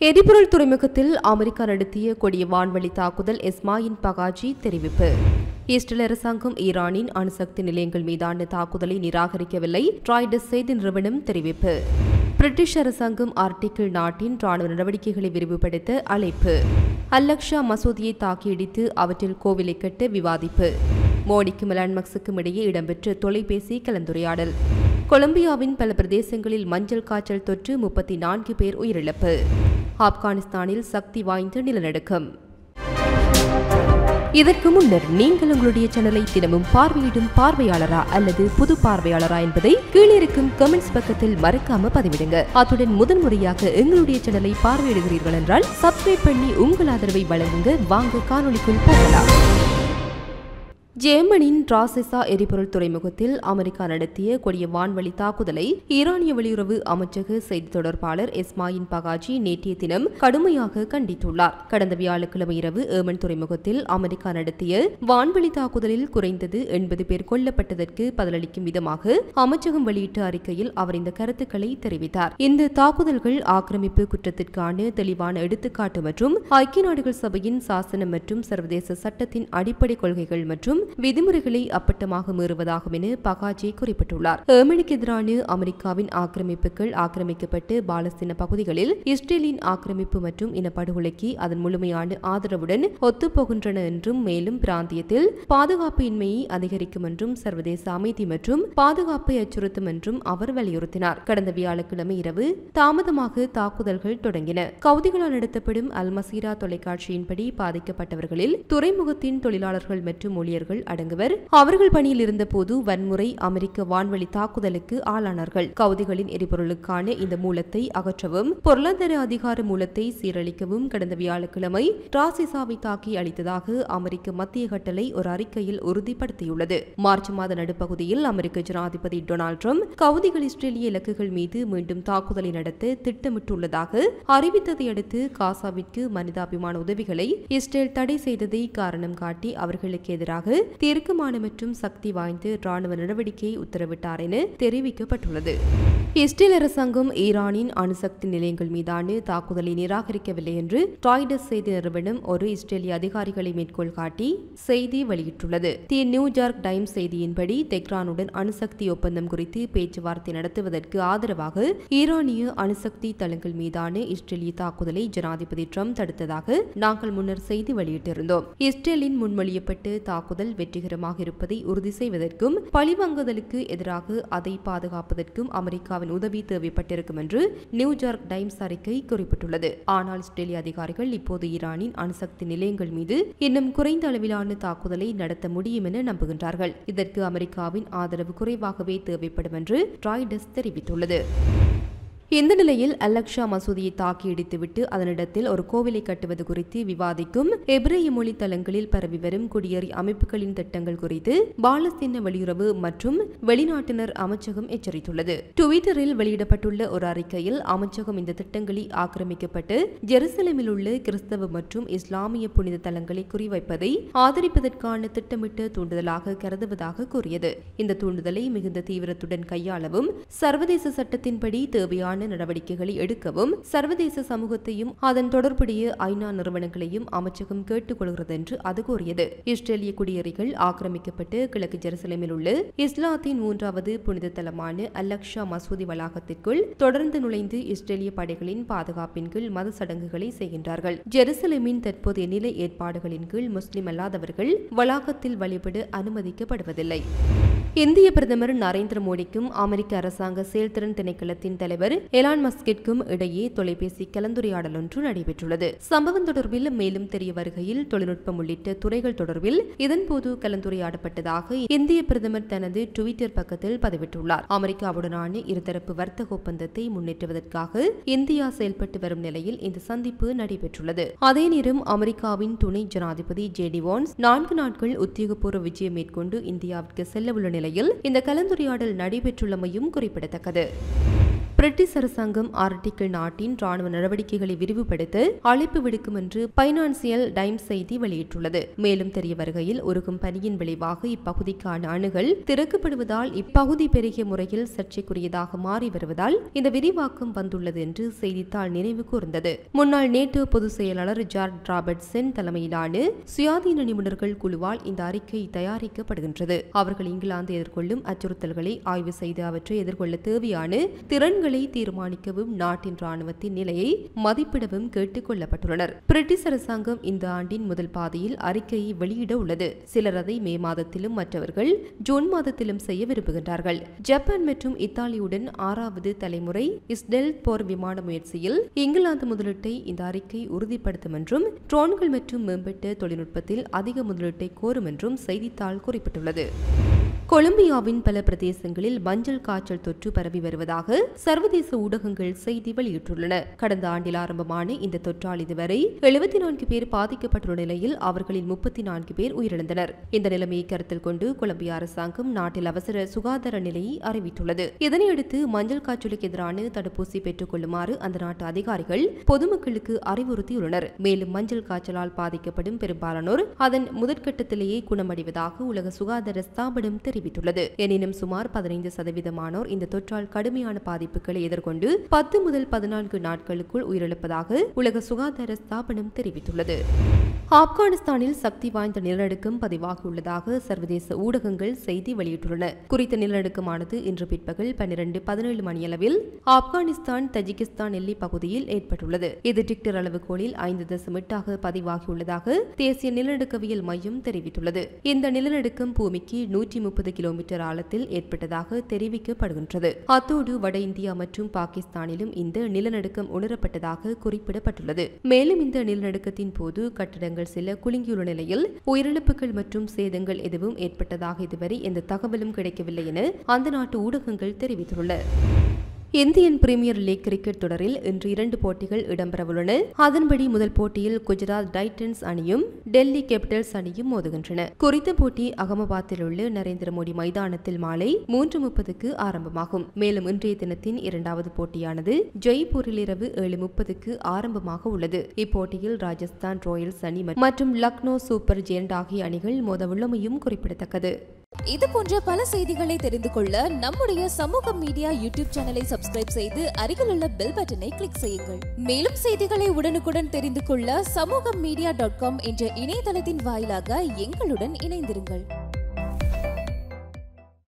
எரிபொருள் துறைமுகத்தில் அமெரிக்கா நடத்திய கொடிய வான்வழி தாக்குதல் எஸ்மாயின் பகாஜி தெரிவிப்பு. இஸ்ரேல் அரசாங்கம் ஈரானின் அணுசக்தி நிலையங்கள் மீதான தாக்குதலை நிராகரிக்கவில்லை, ராய்டர்ஸ் செய்தி நிறுவனம் தெரிவிப்பு. பிரிட்டிஷ் அரசாங்கம் ஆர்டிக்கிள் நாட்டின் ராணுவ நடவடிக்கைகளை விரிவுபடுத்த அழைப்பு. அல்-அக்ஸா மசூதியை தாக்கி இடித்து அவற்றில் கோவிலை கட்ட விவாதிப்பு. மோடிக்கும் எலான் மஸ்குக்கும் இடையே இடம்பெற்ற தொலைபேசி கலந்துரையாடல். கொலம்பியாவின் பல பிரதேசங்களில் மஞ்சள் காய்ச்சல் தொற்று 34 பேர் உயிரிழப்பு. ஆப்கானிஸ்தானில் சக்தி வாய்ந்த நிலநடுக்கம். இதற்கு முன்னர் நீங்கள் உங்களுடைய சேனலை தினமும் பார்வையிடும் பார்வையாளரா அல்லது புது பார்வையாளரா என்பதை கீழே இருக்கும் கமெண்ட்ஸ் பக்கத்தில் மறக்காம பதிவிடுங்க. அத்துடன் முதன்முறையாக எங்களுடைய சேனலை பார்வையிடுகிறீர்கள் என்றால் சப்ஸ்கிரைப் பண்ணி உங்கள் ஆதரவை வழங்குங்க. வாங்க காணொளிக்குள் போகலாம். ஜேமனின் ராசெசா எரிபொருள் துறைமுகத்தில் அமெரிக்கா நடத்திய கொடிய வான்வழி தாக்குதலை ஈரானிய வெளியுறவு அமைச்சக செய்தி தொடர்பாளர் எஸ்மாயின் பகாஜி நேற்றைய தினம் கடுமையாக கண்டித்துள்ளார். கடந்த வியாழக்கிழமை இரவு ஏமன் துறைமுகத்தில் அமெரிக்கா நடத்திய வான்வழி தாக்குதலில் குறைந்தது 80 பேர் கொல்லப்பட்டதற்கு பதிலளிக்கும் விதமாக அமைச்சகம் வெளியிட்ட அறிக்கையில் அவர் இந்த கருத்துக்களை தெரிவித்தார். இந்த தாக்குதல்கள் ஆக்கிரமிப்பு குற்றத்திற்கான தெளிவான எடுத்துக்காட்டு மற்றும் ஐக்கிய நாடுகள் சபையின் சாசனம் மற்றும் சர்வதேச சட்டத்தின் அடிப்படை கொள்கைகள் மற்றும் விதிமுறைகளை அப்பட்டமாக மீறுவதாகும் என பகாஜி குறிப்பிட்டுள்ளார். ஏமனுக்கு எதிரான அமெரிக்காவின் ஆக்கிரமிப்புகள் ஆக்கிரமிக்கப்பட்டு பாலஸ்தீன பகுதிகளில் இஸ்ரேலின் ஆக்கிரமிப்பு மற்றும் இனப்படுகொலைக்கு அதன் முழுமையான ஆதரவுடன் ஒத்துப்போகின்றன என்றும் மேலும் பிராந்தியத்தில் பாதுகாப்பு இன்மையை அதிகரிக்கும் என்றும் சர்வதேச அமைதி மற்றும் பாதுகாப்பை அச்சுறுத்தும் என்றும் அவர் வலியுறுத்தினார். கடந்த வியாழக்கிழமை இரவு தாமதமாக தாக்குதல்கள் தொடங்கின. கவுதிகளால் நடத்தப்படும் அல் மசீரா தொலைக்காட்சியின்படி பாதிக்கப்பட்டவர்களில் துறைமுகத்தின் தொழிலாளர்கள் மற்றும் ஊழியர்கள் அடங்குவர். அவர்கள் பணியில் இருந்தபோது வன்முறை அமெரிக்க வான்வழி தாக்குதலுக்கு ஆளானார்கள். கவுதிகளின் எரிபொருளுக்கான இந்த மூலத்தை அகற்றவும் பொருளாதார அதிகார மூலத்தை சீரழிக்கவும் கடந்த வியாழக்கிழமை ராசிசாவை தாக்கி அளித்ததாக அமெரிக்க மத்திய கட்டளை ஒரு அறிக்கையில் உறுதிப்படுத்தியுள்ளது. மார்ச் மாத நடுப்பகுதியில் அமெரிக்க ஜனாதிபதி டொனால்ட் ட்ரம்ப் கவுதிகள் இஸ்ரேலிய இலக்குகள் மீது மீண்டும் தாக்குதலை நடத்த திட்டமிட்டுள்ளதாக அறிவித்ததை அடுத்து காசாவிற்கு மனிதாபிமான உதவிகளை இஸ்ரேல் தடை செய்ததை காரணம் காட்டி அவர்களுக்கு எதிராக தீர்க்கமான மற்றும் சக்தி வாய்ந்த ராணுவ நடவடிக்கையை உத்தரவிட்டார் என தெரிவிக்கப்பட்டுள்ளது. இஸ்ரேல் அரசாங்கம் ஈரானின் அணுசக்தி நிலையங்கள் மீதான தாக்குதலை நிராகரிக்கவில்லை என்று ராய்டர்ஸ் செய்தி நிறுவனம் ஒரு இஸ்ரேலிய அதிகாரிகளை மேற்கோள் காட்டி செய்தி வெளியிட்டுள்ளது. தி நியூயார்க் டைம்ஸ் செய்தியின்படி தெஹ்ரானுடன் அணுசக்தி ஒப்பந்தம் குறித்து பேச்சுவார்த்தை நடத்துவதற்கு ஆதரவாக ஈரானிய அணுசக்தி தளங்கள் மீதான இஸ்ரேலிய தாக்குதலை ஜனாதிபதி ட்ரம்ப் தடுத்ததாக நாங்கள் முன்னர் செய்தி வெளியிட்டிருந்தோம். இஸ்ரேலின் முன்மொழியப்பட்ட தாக்குதல் வெற்றிகரமாக இருப்பதை உறுதி செய்வதற்கும் பழிவாங்குதலுக்கு எதிராக அதை பாதுகாப்பதற்கும் அமெரிக்காவின் உதவி தேவைப்பட்டிருக்கும் என்று நியூயார்க் டைம்ஸ் அறிக்கை குறிப்பிட்டுள்ளது. ஆனால் இஸ்ரேலிய அதிகாரிகள் இப்போது ஈரானின் அணுசக்தி நிலையங்கள் மீது இன்னும் குறைந்த அளவிலான தாக்குதலை நடத்த முடியும் என நம்புகின்றார்கள். இதற்கு அமெரிக்காவின் ஆதரவு குறைவாகவே தேவைப்படும் என்று ராய்டர்ஸ் தெரிவித்துள்ளது. இந்த நிலையில் அல்-அக்ஸா மசூதியை தாக்கி இடித்துவிட்டு அதனிடத்தில் ஒரு கோவிலை கட்டுவது குறித்து விவாதிக்கும் எபிரேய மொழி தளங்களில் பரவி வரும் குடியேறி அமைப்புகளின் திட்டங்கள் குறித்து பாலஸ்தீன வெளியுறவு மற்றும் வெளிநாட்டினர் அமைச்சகம் எச்சரித்துள்ளது. டுவிட்டரில் வெளியிடப்பட்டுள்ள ஒரு அறிக்கையில் அமைச்சகம் இந்த திட்டங்களை ஆக்கிரமிக்கப்பட்டு ஜெருசலேமில் உள்ள கிறிஸ்தவ மற்றும் இஸ்லாமிய புனித தலங்களை குறிவைப்பதை ஆதரிப்பதற்கான திட்டமிட்ட தூண்டுதலாக கருதுவதாக கூறியது. இந்த தூண்டுதலை மிகுந்த தீவிரத்துடன் கையாளவும் சர்வதேச சட்டத்தின்படி தேவையான நடவடிக்கைகளை எடுக்கவும் சர்வதேச சமூகத்தையும் அதன் தொடர்புடைய ஐநா நிறுவனங்களையும் அமைச்சகம் கேட்டுக் கொள்கிறது என்று அது கூறியது. இஸ்ரேலிய குடியேறிகள் ஆக்கிரமிக்கப்பட்டு கிழக்கு ஜெருசலேமில் உள்ள இஸ்லாத்தின் 3வது புனித தலமான அல்-அக்ஸா மசூதி வளாகத்திற்குள் தொடர்ந்து நுழைந்து இஸ்ரேலிய படைகளின் பாதுகாப்பின் கீழ் மத சடங்குகளை செய்கின்றார்கள். ஜெருசலேமின் தற்போதைய நிலை ஏற்பாடுகளின் கீழ் முஸ்லிம் அல்லாதவர்கள் வளாகத்தில் வழிபட அனுமதிக்கப்படுவதில்லை. இந்திய பிரதமர் நரேந்திர மோடிக்கும் அமெரிக்க அரசாங்க செயல்திறன் திணைக்களத்தின் தலைவர் எலான் மஸ்கிற்கும் இடையே தொலைபேசி கலந்துரையாடல் ஒன்று நடைபெற்றுள்ளது. சம்பவம் தொடர்பில் மேலும் தெரிய வருகையில் தொழில்நுட்பம் உள்ளிட்ட துறைகள் தொடர்பில் இதன்போது கலந்துரையாடப்பட்டதாக இந்திய பிரதமர் தனது டுவிட்டர் பக்கத்தில் பதிவிட்டுள்ளார். அமெரிக்காவுடனான இருதரப்பு வர்த்தக ஒப்பந்தத்தை முன்னேற்றுவதற்காக இந்தியா செயல்பட்டு வரும் நிலையில் இந்த சந்திப்பு நடைபெற்றுள்ளது. அதே நேரம் அமெரிக்காவின் துணை ஜனாதிபதி ஜே.டி. வான்ஸ் 4 நாட்கள் உத்தியோகபூர்வ விஜயம் மேற்கொண்டு இந்தியாவிற்கு செல்ல உள்ள நிலையில் இந்த கலந்துரையாடல் நடைபெற்றுள்ளமையும் குறிப்பிடத்தக்கது. பிரிட்டிஷ் அரசாங்கம் ஆர்டிக்கிள் நாட்டின் ராணுவ நடவடிக்கைகளை விரிவுபடுத்த அழைப்பு விடுக்கும் என்று பைனான்சியல் டைம்ஸ் செய்தி வெளியிட்டுள்ளது. மேலும் தெரிய வருகையில் உருகும் பனியின் விளைவாக இப்பகுதிக்கான அணுகல் திறக்கப்படுவதால் இப்பகுதி பெருகிய முறையில் சர்ச்சைக்குரியதாக மாறி வருவதால் இந்த விரிவாக்கம் வந்துள்ளது என்று செய்தித்தாள் நினைவு கூர்ந்தது. முன்னாள் நேட்டோ பொதுச் செயலாளர் ஜார்ட் ராபர்ட்சன் தலைமையிலான சுயாதீன நிபுணர்கள் குழுவால் இந்த அறிக்கை தயாரிக்கப்படுகின்றது. அவர்கள் இங்கிலாந்து எதிர்கொள்ளும் அச்சுறுத்தல்களை ஆய்வு செய்து அவற்றை எதிர்கொள்ள தேவையான திறன்களை தீர்மானிக்கவும் நாட்டின் ராணுவத்தின் நிலையை மதிப்பிடவும் கேட்டுக் கொள்ளப்பட்டுள்ளனர். பிரிட்டிஷ் அரசாங்கம் இந்த ஆண்டின் முதல் பாதையில் அறிக்கையை வெளியிட உள்ளது. சிலர் அதை மே மாதத்திலும் மற்றவர்கள் ஜூன் மாதத்திலும் செய்ய விரும்புகின்றார்கள். ஜப்பான் மற்றும் இத்தாலியுடன் 6வது தலைமுறை ஸ்டெல்த் போர் விமான முயற்சியில் இங்கிலாந்து முதலீட்டை இந்த அறிக்கை உறுதிப்படுத்தும் என்றும் ட்ரோன்கள் மற்றும் மேம்பட்ட தொழில்நுட்பத்தில் அதிக முதலீட்டை கோரும் என்றும் செய்தித்தாள் குறிப்பிட்டுள்ளது. கொலம்பியாவின் பல பிரதேசங்களில் மஞ்சள் காய்ச்சல் தொற்று பரவி வருவதாக சர்வதேச ஊடகங்கள் செய்தி வெளியிட்டுள்ளன. கடந்த ஆண்டில் ஆரம்பமான இந்த தொற்றால் இதுவரை 74 பேர் பாதிக்கப்பட்டுள்ள நிலையில் அவர்களில் 34 பேர் உயிரிழந்தனர். இந்த நிலைமையை கருத்தில் கொண்டு கொலம்பியா அரசாங்கம் நாட்டில் அவசர சுகாதார நிலையை அறிவித்துள்ளது. இதனையடுத்து மஞ்சள் காய்ச்சலுக்கு எதிரான தடுப்பூசி பெற்றுக் கொள்ளுமாறு அந்த நாட்டு அதிகாரிகள் பொதுமக்களுக்கு அறிவுறுத்தியுள்ளனர். மேலும் மஞ்சள் காய்ச்சலால் பாதிக்கப்படும் பெரும்பாலானோர் அதன் முதற்கட்டத்திலேயே குணமடைவதாக உலக சுகாதார ஸ்தாபனம் தெரிவித்துள்ளது. எனினும் சுமார் 15% இந்த தொற்றால் கடுமையான பாதிப்புகளை எதிர்கொண்டு 10 முதல் 14 நாட்களுக்குள் உயிரிழப்பதாக உலக சுகாதார ஸ்தாபனம் தெரிவித்துள்ளது. ஆப்கானிஸ்தானில் சக்தி வாய்ந்த நிலநடுக்கம் பதிவாகியுள்ளதாக சர்வதேச ஊடகங்கள் செய்தி வெளியிட்டுள்ளன. குறித்த நிலநடுக்கமானது இன்று பிற்பகல் 12:17 மணியளவில் ஆப்கானிஸ்தான் தஜிகிஸ்தான் எல்லை பகுதியில் ஏற்பட்டுள்ளது. இது ரிக்டர் அளவுகோலில் 5.8 பதிவாகியுள்ளதாக தேசிய நிலநடுக்கவியல் மையம் தெரிவித்துள்ளது. இந்த நிலநடுக்கம் பூமிக்கு 130 கிலோமீட்டர் ஆழத்தில் ஏற்பட்டதாக தெரிவிக்கப்படுகின்றது. அத்தோடு வட இந்தியா மற்றும் பாகிஸ்தானிலும் இந்த நிலநடுக்கம் உணரப்பட்டதாக குறிப்பிடப்பட்டுள்ளது. மேலும் இந்த நிலநடுக்கத்தின் போது கட்டடங்கள் சில குலுங்கியுள்ள நிலையில் உயிரிழப்புகள் மற்றும் சேதங்கள் எதுவும் ஏற்பட்டதாக இதுவரை எந்த தகவலும் கிடைக்கவில்லை என அந்த நாட்டு ஊடகங்கள் தெரிவித்துள்ளன. இந்தியன் பிரீமியர் லீக் கிரிக்கெட் தொடரில் இன்று 2 போட்டிகள் இடம்பெறவுள்ளன. அதன்படி முதல் போட்டியில் குஜராத் டைட்டன்ஸ் அணியும் டெல்லி கேபிட்டல்ஸ் அணியும் மோதுகின்றன. குறித்த போட்டி அகமதாபாத்தில் உள்ள நரேந்திர மோடி மைதானத்தில் மாலை 3:30க்கு ஆரம்பமாகும். மேலும் இன்றைய தினத்தின் 2வது போட்டியானது ஜெய்ப்பூரில் இரவு 7:30க்கு ஆரம்பமாக உள்ளது. இப்போட்டியில் ராஜஸ்தான் ராயல்ஸ் அணி மற்றும் லக்னோ சூப்பர் ஜெயண்ட் ஆகிய அணிகள் மோதவுள்ளமையும் குறிப்பிடத்தக்கது. இது போன்ற பல செய்திகளை தெரிந்து கொள்ள நம்முடைய சமூக மீடியா யூடியூப் சேனலை சப்ஸ்கிரைப் செய்து அருகில் உள்ள பெல் பட்டனை கிளிக் செய்யுங்கள். மேலும் செய்திகளை உடனுக்குடன் தெரிந்து கொள்ள சமூகமீடியா.com என்ற இணையதளத்தின் வாயிலாக எங்களுடன் இணைந்திருங்கள்.